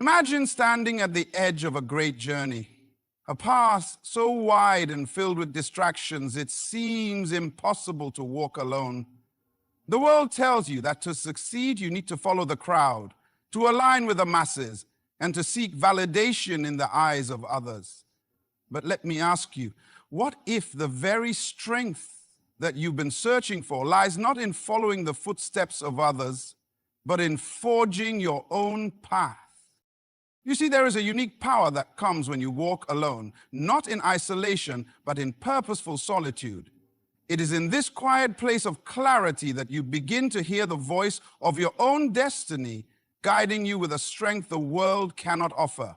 Imagine standing at the edge of a great journey, a path so wide and filled with distractions it seems impossible to walk alone. The world tells you that to succeed you need to follow the crowd, to align with the masses, and to seek validation in the eyes of others. But let me ask you, what if the very strength that you've been searching for lies not in following the footsteps of others, but in forging your own path? You see, there is a unique power that comes when you walk alone, not in isolation, but in purposeful solitude. It is in this quiet place of clarity that you begin to hear the voice of your own destiny, guiding you with a strength the world cannot offer.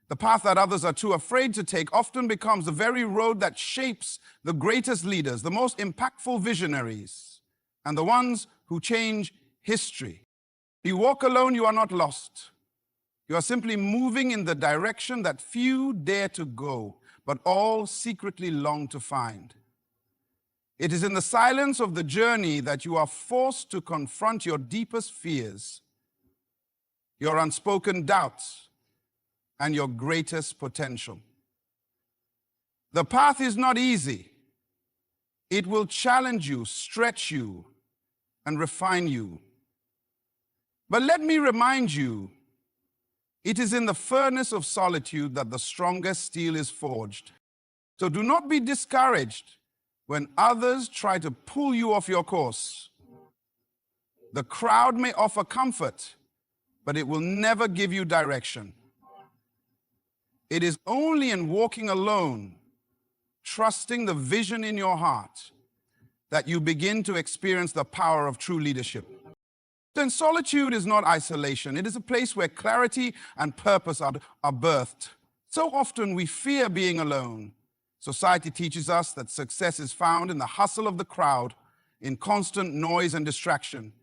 The path that others are too afraid to take often becomes the very road that shapes the greatest leaders, the most impactful visionaries, and the ones who change history. You walk alone, you are not lost. You are simply moving in the direction that few dare to go, but all secretly long to find. It is in the silence of the journey that you are forced to confront your deepest fears, your unspoken doubts, and your greatest potential. The path is not easy. It will challenge you, stretch you, and refine you. But let me remind you, it is in the furnace of solitude that the strongest steel is forged. So do not be discouraged when others try to pull you off your course. The crowd may offer comfort, but it will never give you direction. It is only in walking alone, trusting the vision in your heart, that you begin to experience the power of true leadership. Then solitude is not isolation. It is a place where clarity and purpose are birthed. So often we fear being alone. Society teaches us that success is found in the hustle of the crowd, in constant noise and distraction.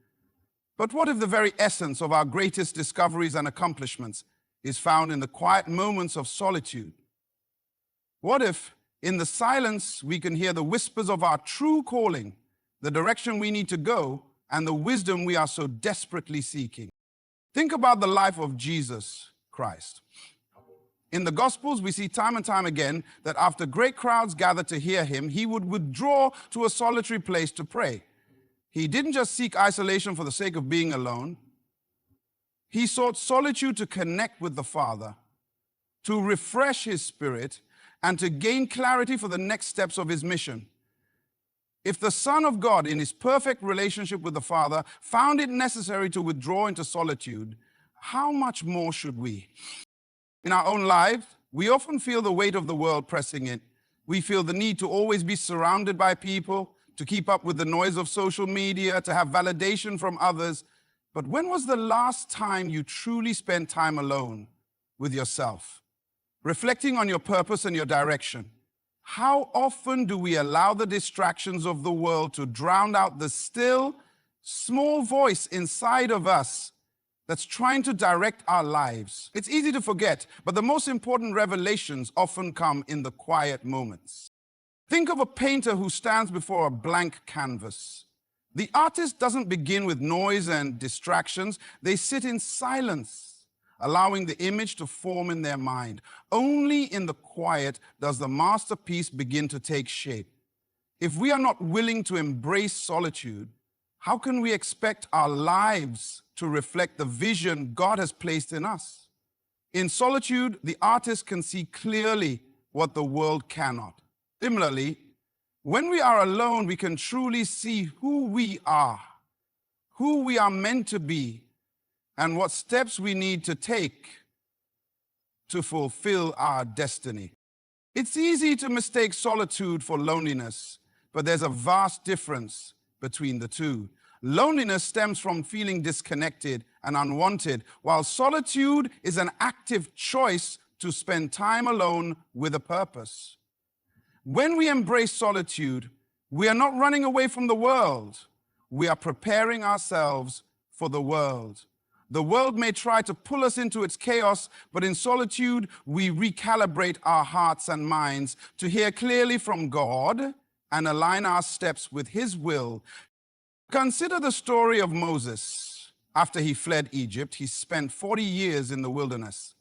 But what if the very essence of our greatest discoveries and accomplishments is found in the quiet moments of solitude? What if in the silence we can hear the whispers of our true calling, the direction we need to go, and the wisdom we are so desperately seeking? Think about the life of Jesus Christ. In the Gospels, we see time and time again that after great crowds gathered to hear him, he would withdraw to a solitary place to pray. He didn't just seek isolation for the sake of being alone. He sought solitude to connect with the Father, to refresh his spirit, and to gain clarity for the next steps of his mission. If the Son of God, in his perfect relationship with the Father, found it necessary to withdraw into solitude, how much more should we? In our own lives, we often feel the weight of the world pressing in. We feel the need to always be surrounded by people, to keep up with the noise of social media, to have validation from others. But when was the last time you truly spent time alone with yourself, reflecting on your purpose and your direction? How often do we allow the distractions of the world to drown out the still, small voice inside of us that's trying to direct our lives? It's easy to forget, but the most important revelations often come in the quiet moments. Think of a painter who stands before a blank canvas. The artist doesn't begin with noise and distractions. They sit in silence, allowing the image to form in their mind. Only in the quiet does the masterpiece begin to take shape. If we are not willing to embrace solitude, how can we expect our lives to reflect the vision God has placed in us? In solitude, the artist can see clearly what the world cannot. Similarly, when we are alone, we can truly see who we are meant to be, and what steps we need to take to fulfill our destiny. It's easy to mistake solitude for loneliness, but there's a vast difference between the two. Loneliness stems from feeling disconnected and unwanted, while solitude is an active choice to spend time alone with a purpose. When we embrace solitude, we are not running away from the world. We are preparing ourselves for the world. The world may try to pull us into its chaos, but in solitude, we recalibrate our hearts and minds to hear clearly from God and align our steps with His will. Consider the story of Moses. After he fled Egypt, he spent 40 years in the wilderness.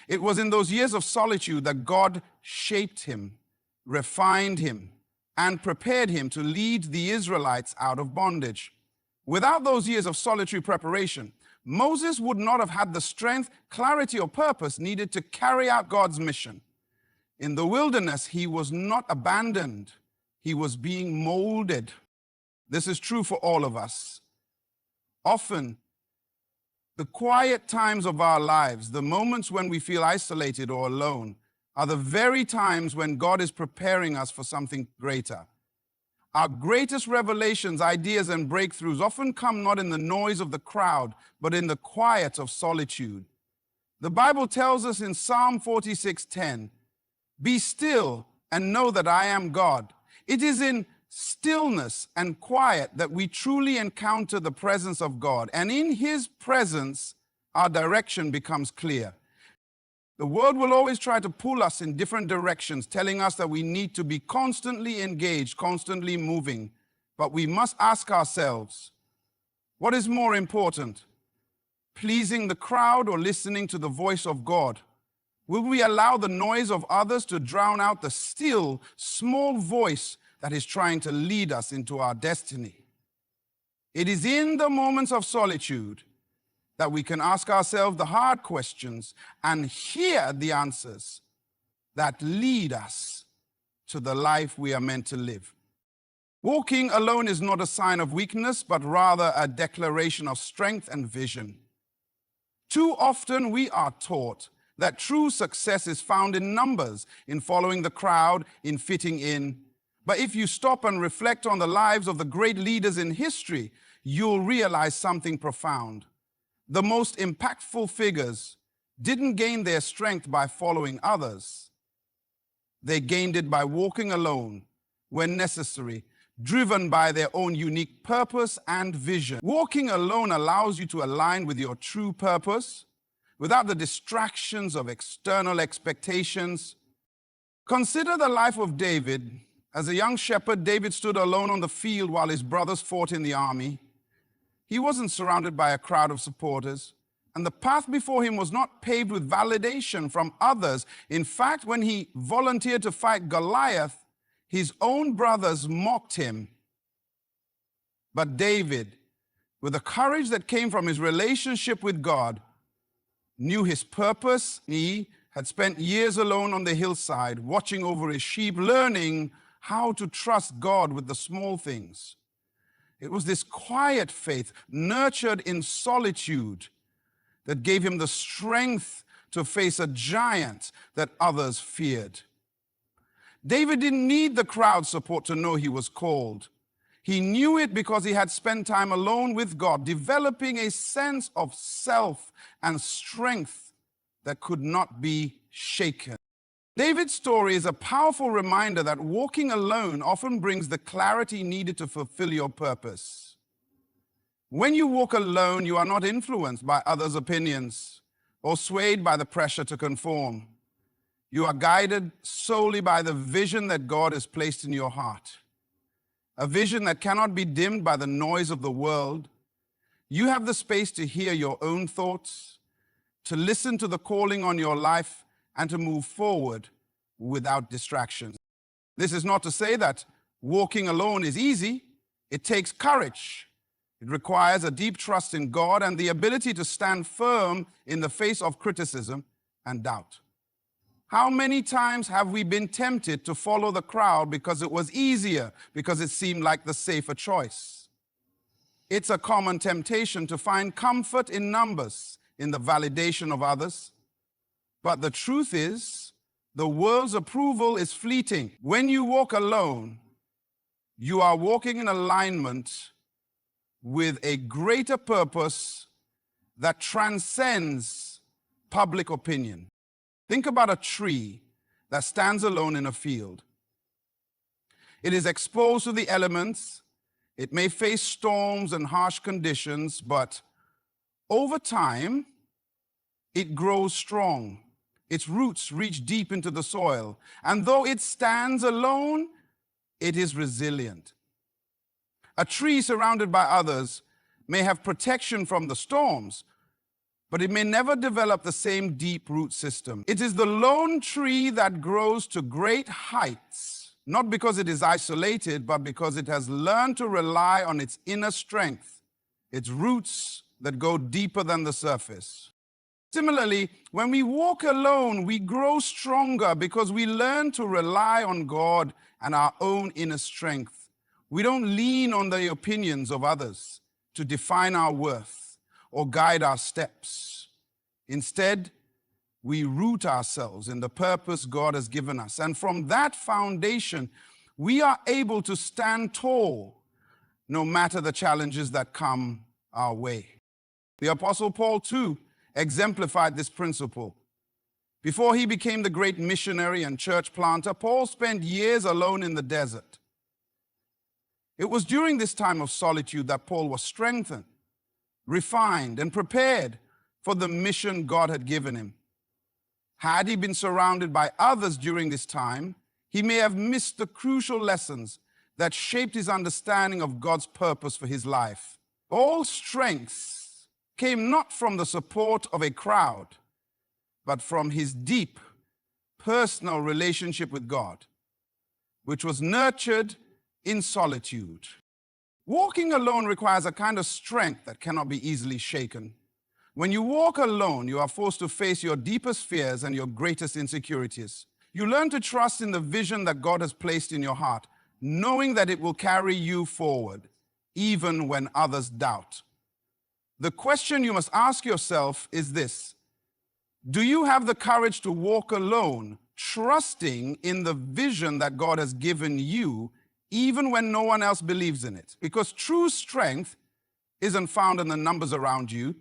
It was in those years of solitude that God shaped him, refined him, and prepared him to lead the Israelites out of bondage. Without those years of solitary preparation, Moses would not have had the strength, clarity, or purpose needed to carry out God's mission. In the wilderness, he was not abandoned. He was being molded. This is true for all of us. Often, the quiet times of our lives, the moments when we feel isolated or alone, are the very times when God is preparing us for something greater. Our greatest revelations, ideas, and breakthroughs often come not in the noise of the crowd, but in the quiet of solitude. The Bible tells us in Psalm 46:10, "Be still and know that I am God." It is in stillness and quiet that we truly encounter the presence of God, and in His presence, our direction becomes clear. The world will always try to pull us in different directions, telling us that we need to be constantly engaged, constantly moving. But we must ask ourselves, what is more important, pleasing the crowd or listening to the voice of God? Will we allow the noise of others to drown out the still, small voice that is trying to lead us into our destiny? It is in the moments of solitude that we can ask ourselves the hard questions and hear the answers that lead us to the life we are meant to live. Walking alone is not a sign of weakness, but rather a declaration of strength and vision. Too often we are taught that true success is found in numbers, in following the crowd, in fitting in. But if you stop and reflect on the lives of the great leaders in history, you'll realize something profound. The most impactful figures didn't gain their strength by following others. They gained it by walking alone when necessary, driven by their own unique purpose and vision. Walking alone allows you to align with your true purpose without the distractions of external expectations. Consider the life of David. As a young shepherd, David stood alone on the field while his brothers fought in the army. He wasn't surrounded by a crowd of supporters, and the path before him was not paved with validation from others. In fact, when he volunteered to fight Goliath, his own brothers mocked him. But David, with the courage that came from his relationship with God, knew his purpose. He had spent years alone on the hillside, watching over his sheep, learning how to trust God with the small things. It was this quiet faith, nurtured in solitude, that gave him the strength to face a giant that others feared. David didn't need the crowd's support to know he was called. He knew it because he had spent time alone with God, developing a sense of self and strength that could not be shaken. David's story is a powerful reminder that walking alone often brings the clarity needed to fulfill your purpose. When you walk alone, you are not influenced by others' opinions or swayed by the pressure to conform. You are guided solely by the vision that God has placed in your heart, a vision that cannot be dimmed by the noise of the world. You have the space to hear your own thoughts, to listen to the calling on your life, and to move forward without distractions. This is not to say that walking alone is easy. It takes courage. It requires a deep trust in God and the ability to stand firm in the face of criticism and doubt. How many times have we been tempted to follow the crowd because it was easier, because it seemed like the safer choice? It's a common temptation to find comfort in numbers, in the validation of others. But the truth is, the world's approval is fleeting. When you walk alone, you are walking in alignment with a greater purpose that transcends public opinion. Think about a tree that stands alone in a field. It is exposed to the elements. It may face storms and harsh conditions, but over time, it grows strong. Its roots reach deep into the soil. And though it stands alone, it is resilient. A tree surrounded by others may have protection from the storms, but it may never develop the same deep root system. It is the lone tree that grows to great heights, not because it is isolated, but because it has learned to rely on its inner strength, its roots that go deeper than the surface. Similarly, when we walk alone, we grow stronger because we learn to rely on God and our own inner strength. We don't lean on the opinions of others to define our worth or guide our steps. Instead, we root ourselves in the purpose God has given us. And from that foundation, we are able to stand tall no matter the challenges that come our way. The Apostle Paul, too, exemplified this principle. Before he became the great missionary and church planter, Paul spent years alone in the desert. It was during this time of solitude that Paul was strengthened, refined, and prepared for the mission God had given him. Had he been surrounded by others during this time, he may have missed the crucial lessons that shaped his understanding of God's purpose for his life. Paul's strengths came not from the support of a crowd, but from his deep personal relationship with God, which was nurtured in solitude. Walking alone requires a kind of strength that cannot be easily shaken. When you walk alone, you are forced to face your deepest fears and your greatest insecurities. You learn to trust in the vision that God has placed in your heart, knowing that it will carry you forward, even when others doubt. The question you must ask yourself is this: do you have the courage to walk alone, trusting in the vision that God has given you, even when no one else believes in it? Because true strength isn't found in the numbers around you.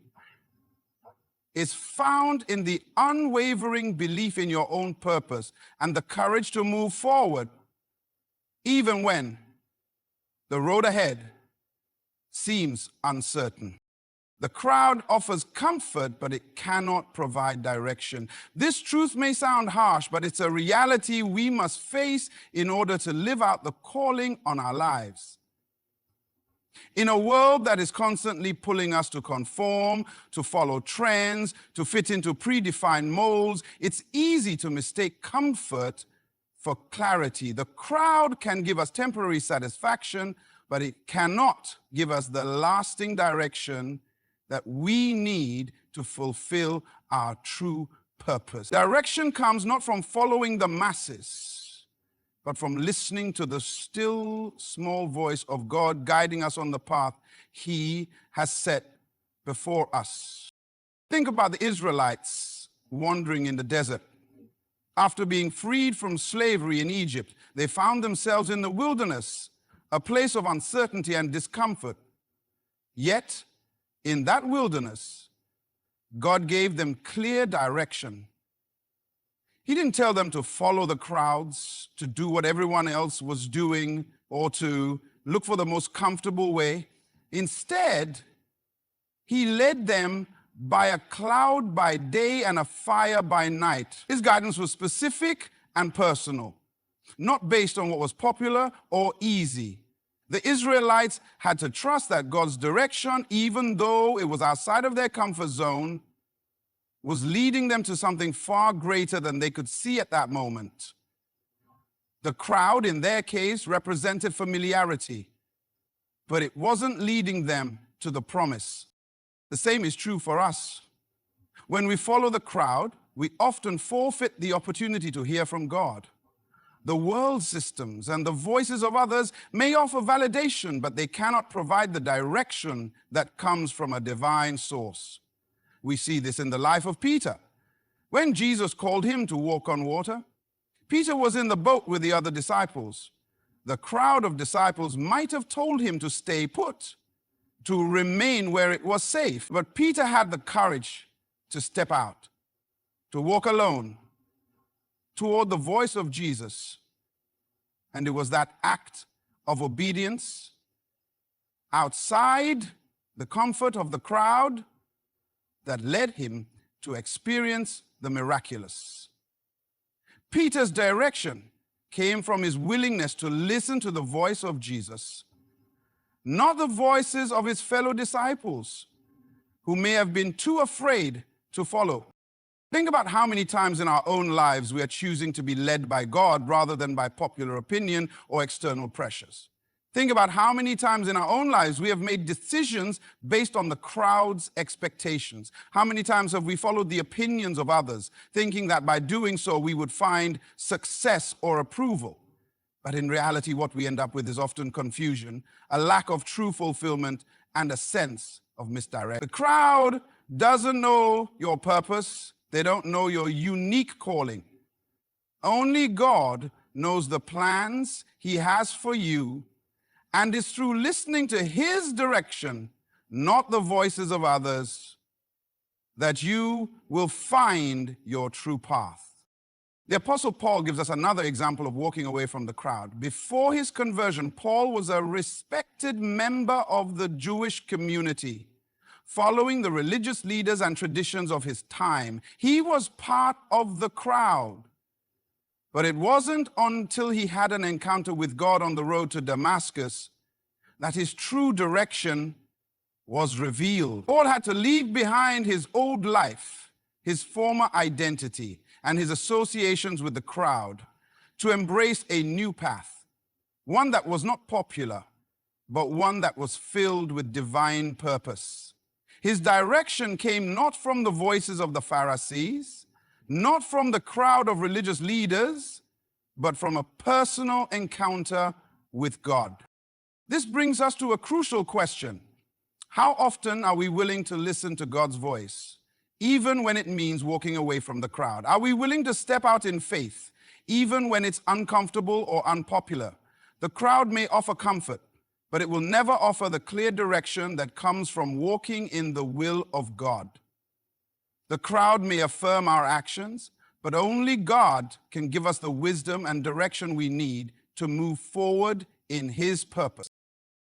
It's found in the unwavering belief in your own purpose and the courage to move forward, even when the road ahead seems uncertain. The crowd offers comfort, but it cannot provide direction. This truth may sound harsh, but it's a reality we must face in order to live out the calling on our lives. In a world that is constantly pulling us to conform, to follow trends, to fit into predefined molds, it's easy to mistake comfort for clarity. The crowd can give us temporary satisfaction, but it cannot give us the lasting direction that we need to fulfill our true purpose. Direction comes not from following the masses, but from listening to the still small voice of God guiding us on the path He has set before us. Think about the Israelites wandering in the desert. After being freed from slavery in Egypt, they found themselves in the wilderness, a place of uncertainty and discomfort. Yet, in that wilderness, God gave them clear direction. He didn't tell them to follow the crowds, to do what everyone else was doing, or to look for the most comfortable way. Instead, He led them by a cloud by day and a fire by night. His guidance was specific and personal, not based on what was popular or easy. The Israelites had to trust that God's direction, even though it was outside of their comfort zone, was leading them to something far greater than they could see at that moment. The crowd, in their case, represented familiarity, but it wasn't leading them to the promise. The same is true for us. When we follow the crowd, we often forfeit the opportunity to hear from God. The world systems and the voices of others may offer validation, but they cannot provide the direction that comes from a divine source. We see this in the life of Peter. When Jesus called him to walk on water, Peter was in the boat with the other disciples. The crowd of disciples might have told him to stay put, to remain where it was safe. But Peter had the courage to step out, to walk alone toward the voice of Jesus. And it was that act of obedience outside the comfort of the crowd that led him to experience the miraculous. Peter's direction came from his willingness to listen to the voice of Jesus. not the voices of his fellow disciples, who may have been too afraid to follow. Think about how many times in our own lives we are choosing to be led by God rather than by popular opinion or external pressures. Think about how many times in our own lives we have made decisions based on the crowd's expectations. How many times have we followed the opinions of others, thinking that by doing so we would find success or approval? But in reality, what we end up with is often confusion, a lack of true fulfillment, and a sense of misdirection. The crowd doesn't know your purpose. They don't know your unique calling. Only God knows the plans he has for you, and it's through listening to his direction, not the voices of others, that you will find your true path. The Apostle Paul gives us another example of walking away from the crowd. Before his conversion, Paul was a respected member of the Jewish community, following the religious leaders and traditions of his time. He was part of the crowd. But it wasn't until he had an encounter with God on the road to Damascus that his true direction was revealed. Paul had to leave behind his old life, his former identity, and his associations with the crowd to embrace a new path, one that was not popular, but one that was filled with divine purpose. His direction came not from the voices of the Pharisees, not from the crowd of religious leaders, but from a personal encounter with God. This brings us to a crucial question. How often are we willing to listen to God's voice, even when it means walking away from the crowd? Are we willing to step out in faith, even when it's uncomfortable or unpopular? The crowd may offer comfort, but it will never offer the clear direction that comes from walking in the will of God. The crowd may affirm our actions, but only God can give us the wisdom and direction we need to move forward in his purpose.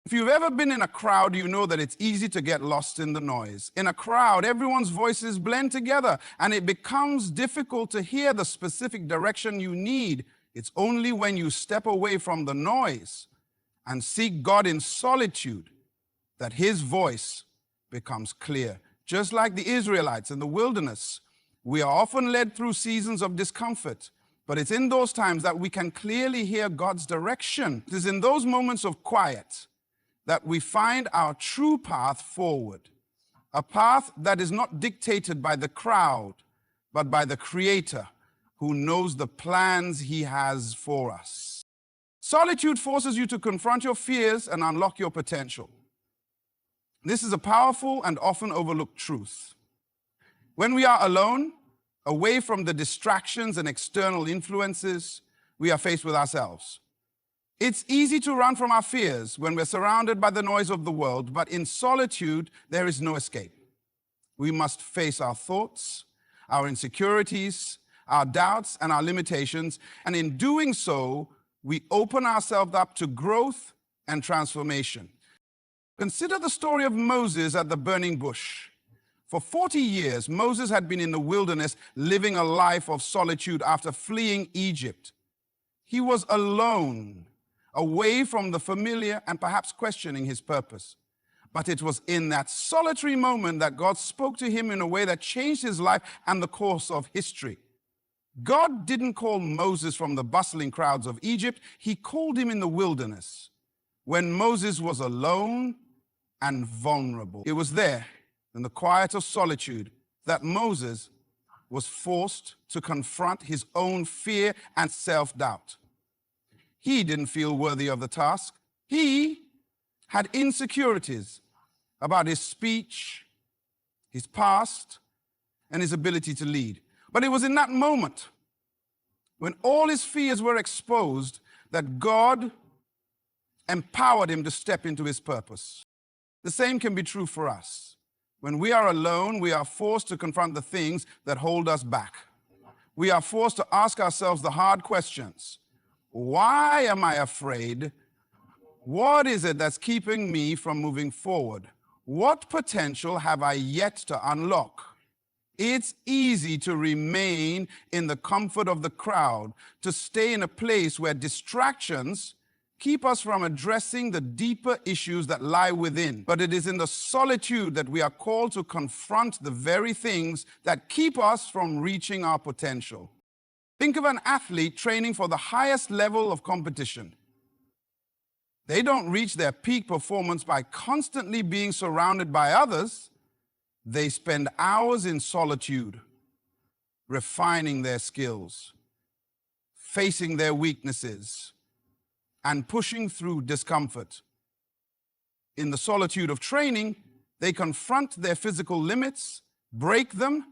If you've ever been in a crowd, you know that it's easy to get lost in the noise. In a crowd, everyone's voices blend together, and it becomes difficult to hear the specific direction you need. It's only when you step away from the noise and seek God in solitude that his voice becomes clear. Just like the Israelites in the wilderness, we are often led through seasons of discomfort, but it's in those times that we can clearly hear God's direction. It is in those moments of quiet that we find our true path forward, a path that is not dictated by the crowd, but by the Creator who knows the plans he has for us. Solitude forces you to confront your fears and unlock your potential. This is a powerful and often overlooked truth. When we are alone, away from the distractions and external influences, we are faced with ourselves. It's easy to run from our fears when we're surrounded by the noise of the world, but in solitude, there is no escape. We must face our thoughts, our insecurities, our doubts, and our limitations, and in doing so, we open ourselves up to growth and transformation. Consider the story of Moses at the burning bush. For 40 years, Moses had been in the wilderness living a life of solitude after fleeing Egypt. He was alone, away from the familiar and perhaps questioning his purpose. But it was in that solitary moment that God spoke to him in a way that changed his life and the course of history. God didn't call Moses from the bustling crowds of Egypt. He called him in the wilderness when Moses was alone and vulnerable. It was there, in the quiet of solitude, that Moses was forced to confront his own fear and self-doubt. He didn't feel worthy of the task. He had insecurities about his speech, his past, and his ability to lead. But it was in that moment, when all his fears were exposed, that God empowered him to step into his purpose. The same can be true for us. When we are alone, we are forced to confront the things that hold us back. We are forced to ask ourselves the hard questions. Why am I afraid? What is it that's keeping me from moving forward? What potential have I yet to unlock? It's easy to remain in the comfort of the crowd, to stay in a place where distractions keep us from addressing the deeper issues that lie within. But it is in the solitude that we are called to confront the very things that keep us from reaching our potential. Think of an athlete training for the highest level of competition. They don't reach their peak performance by constantly being surrounded by others. They spend hours in solitude, refining their skills, facing their weaknesses, and pushing through discomfort. In the solitude of training, they confront their physical limits, break them,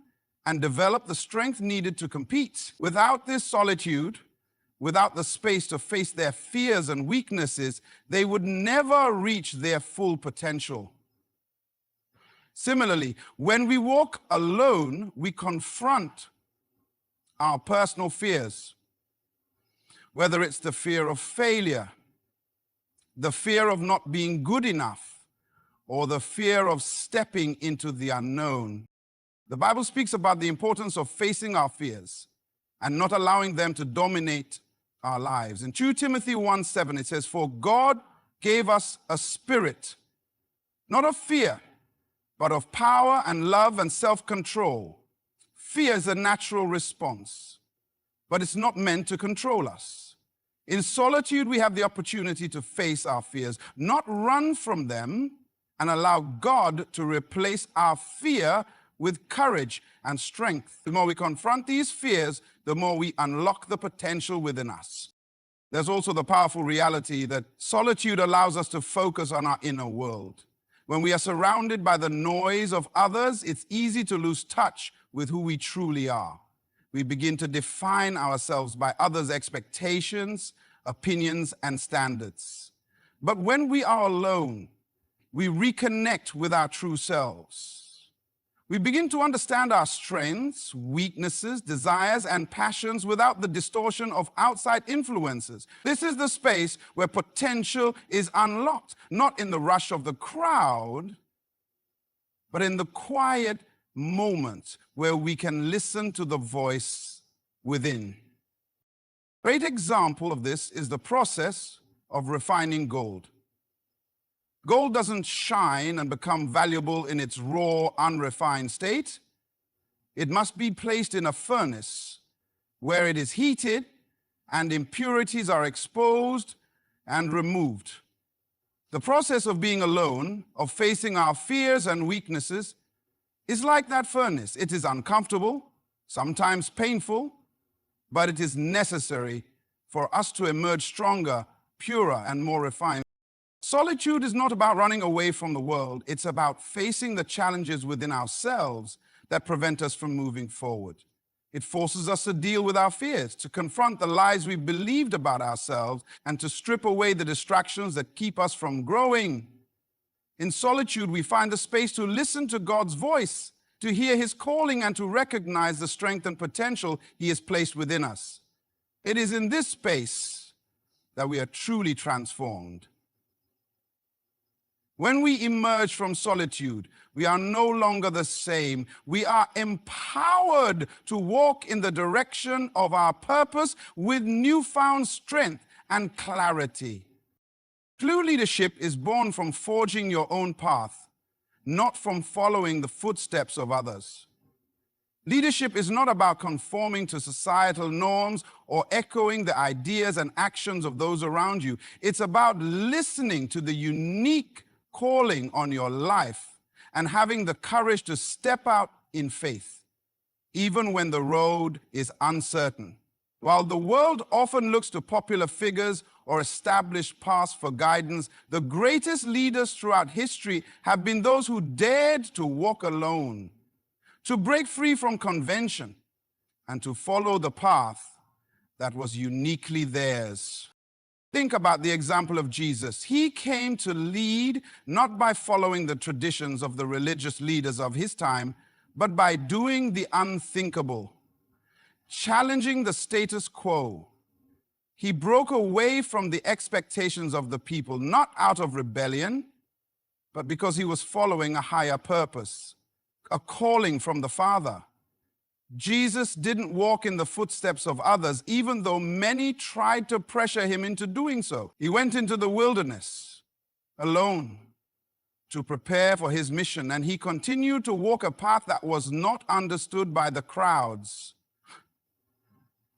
and develop the strength needed to compete. Without this solitude, without the space to face their fears and weaknesses, they would never reach their full potential. Similarly, when we walk alone, we confront our personal fears, whether it's the fear of failure, the fear of not being good enough, or the fear of stepping into the unknown. The Bible speaks about the importance of facing our fears and not allowing them to dominate our lives. In 2 Timothy 1:7, it says, "For God gave us a spirit, not of fear, but of power and love and self-control." Fear is a natural response, but it's not meant to control us. In solitude, we have the opportunity to face our fears, not run from them, and allow God to replace our fear with courage and strength. The more we confront these fears, the more we unlock the potential within us. There's also the powerful reality that solitude allows us to focus on our inner world. When we are surrounded by the noise of others, it's easy to lose touch with who we truly are. We begin to define ourselves by others' expectations, opinions, and standards. But when we are alone, we reconnect with our true selves. We begin to understand our strengths, weaknesses, desires, and passions without the distortion of outside influences. This is the space where potential is unlocked, not in the rush of the crowd, but in the quiet moments where we can listen to the voice within. A great example of this is the process of refining gold. Gold doesn't shine and become valuable in its raw, unrefined state. It must be placed in a furnace where it is heated and impurities are exposed and removed. The process of being alone, of facing our fears and weaknesses, is like that furnace. It is uncomfortable, sometimes painful, but it is necessary for us to emerge stronger, purer, and more refined. Solitude is not about running away from the world. It's about facing the challenges within ourselves that prevent us from moving forward. It forces us to deal with our fears, to confront the lies we believed about ourselves, and to strip away the distractions that keep us from growing. In solitude, we find the space to listen to God's voice, to hear His calling, and to recognize the strength and potential He has placed within us. It is in this space that we are truly transformed. When we emerge from solitude, we are no longer the same. We are empowered to walk in the direction of our purpose with newfound strength and clarity. True leadership is born from forging your own path, not from following the footsteps of others. Leadership is not about conforming to societal norms or echoing the ideas and actions of those around you. It's about listening to the unique calling on your life and having the courage to step out in faith, even when the road is uncertain. While the world often looks to popular figures or established paths for guidance, the greatest leaders throughout history have been those who dared to walk alone, to break free from convention, and to follow the path that was uniquely theirs. Think about the example of Jesus. He came to lead not by following the traditions of the religious leaders of his time, but by doing the unthinkable, challenging the status quo. He broke away from the expectations of the people, not out of rebellion, but because he was following a higher purpose, a calling from the Father. Jesus didn't walk in the footsteps of others, even though many tried to pressure him into doing so. He went into the wilderness alone to prepare for his mission, and he continued to walk a path that was not understood by the crowds.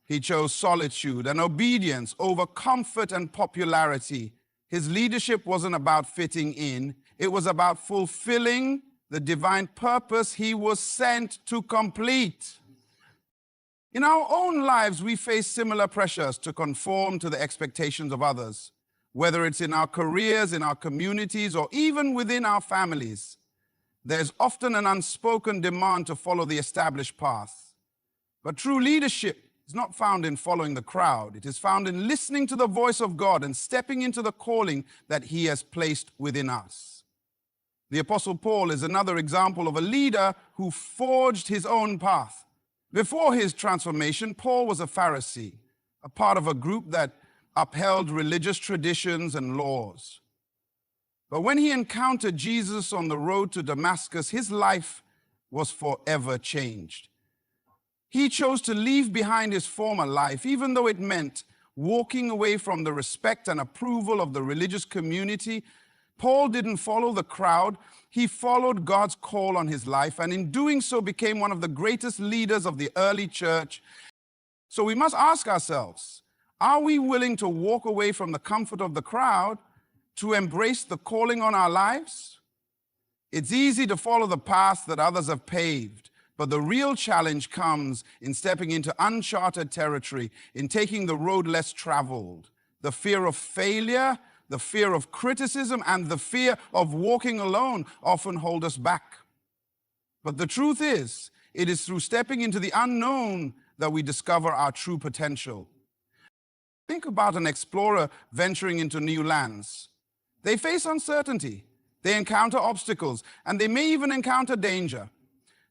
He chose solitude and obedience over comfort and popularity. His leadership wasn't about fitting in. It was about fulfilling the divine purpose he was sent to complete. In our own lives, we face similar pressures to conform to the expectations of others, whether it's in our careers, in our communities, or even within our families. There's often an unspoken demand to follow the established path. But true leadership is not found in following the crowd. It is found in listening to the voice of God and stepping into the calling that he has placed within us. The Apostle Paul is another example of a leader who forged his own path. Before his transformation, Paul was a Pharisee, a part of a group that upheld religious traditions and laws. But when he encountered Jesus on the road to Damascus, his life was forever changed. He chose to leave behind his former life, even though it meant walking away from the respect and approval of the religious community. Paul didn't follow the crowd. He followed God's call on his life, and in doing so became one of the greatest leaders of the early church. So we must ask ourselves, are we willing to walk away from the comfort of the crowd to embrace the calling on our lives? It's easy to follow the path that others have paved, but the real challenge comes in stepping into uncharted territory, in taking the road less traveled. The fear of failure, the fear of criticism, and the fear of walking alone often hold us back. But the truth is, it is through stepping into the unknown that we discover our true potential. Think about an explorer venturing into new lands. They face uncertainty, they encounter obstacles, and they may even encounter danger.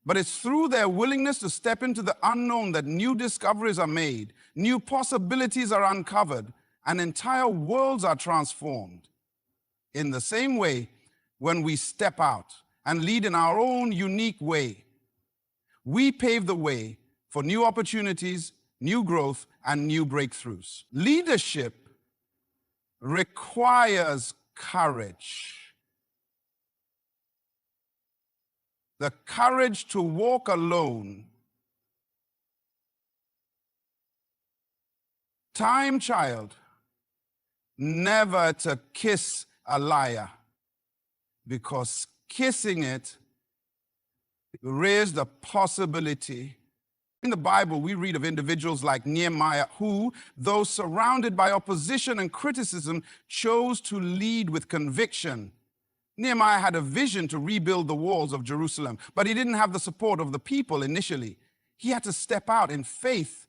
But it's through their willingness to step into the unknown that new discoveries are made, new possibilities are uncovered, and entire worlds are transformed. In the same way, when we step out and lead in our own unique way, we pave the way for new opportunities, new growth, and new breakthroughs. Leadership requires courage. The courage to walk alone. Time, child, never to kiss a liar, because kissing it raises the possibility. In the Bible, we read of individuals like Nehemiah who, though surrounded by opposition and criticism, chose to lead with conviction. Nehemiah had a vision to rebuild the walls of Jerusalem, but he didn't have the support of the people initially. He had to step out in faith,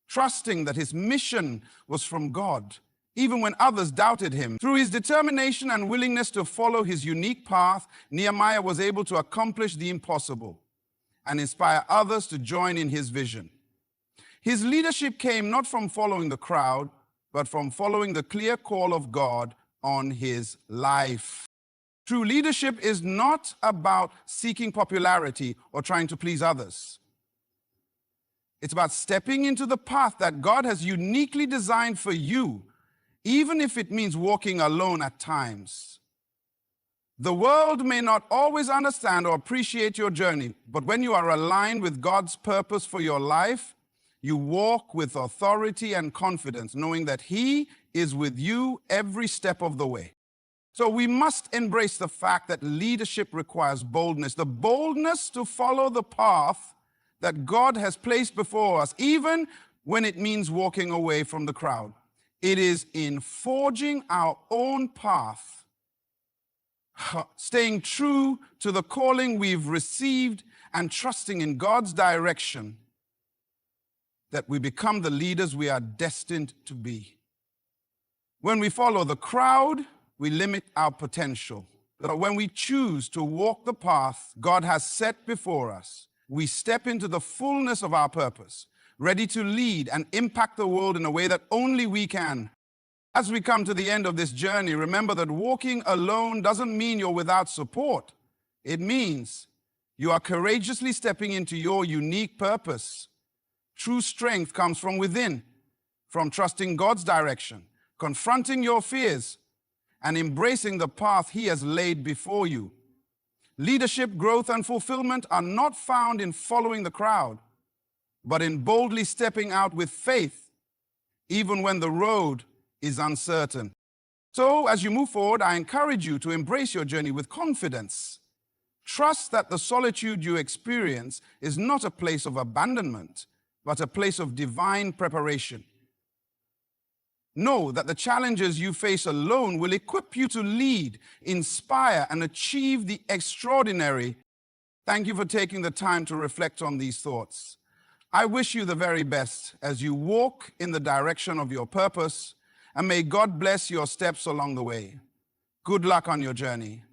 trusting that his mission was from God, even when others doubted him. Through his determination and willingness to follow his unique path, Nehemiah was able to accomplish the impossible and inspire others to join in his vision. His leadership came not from following the crowd, but from following the clear call of God on his life. True leadership is not about seeking popularity or trying to please others. It's about stepping into the path that God has uniquely designed for you, even if it means walking alone at times. The world may not always understand or appreciate your journey, but when you are aligned with God's purpose for your life, you walk with authority and confidence, knowing that He is with you every step of the way. So we must embrace the fact that leadership requires boldness, the boldness to follow the path that God has placed before us, even when it means walking away from the crowd. It is in forging our own path, staying true to the calling we've received and trusting in God's direction, that we become the leaders we are destined to be. When we follow the crowd, we limit our potential. But when we choose to walk the path God has set before us, we step into the fullness of our purpose, ready to lead and impact the world in a way that only we can. As we come to the end of this journey, remember that walking alone doesn't mean you're without support. It means You are courageously stepping into your unique purpose. True strength comes from within, from trusting God's direction, confronting your fears, and embracing the path He has laid before you. Leadership, growth, and fulfillment are not found in following the crowd, but in boldly stepping out with faith, even when the road is uncertain. So, as you move forward, I encourage you to embrace your journey with confidence. Trust that the solitude you experience is not a place of abandonment, but a place of divine preparation. Know that the challenges you face alone will equip you to lead, inspire, and achieve the extraordinary. Thank you for taking the time to reflect on these thoughts. I wish you the very best as you walk in the direction of your purpose, and may God bless your steps along the way. Good luck on your journey.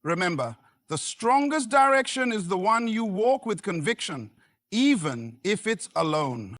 Remember, the strongest direction is the one you walk with conviction, even if it's alone.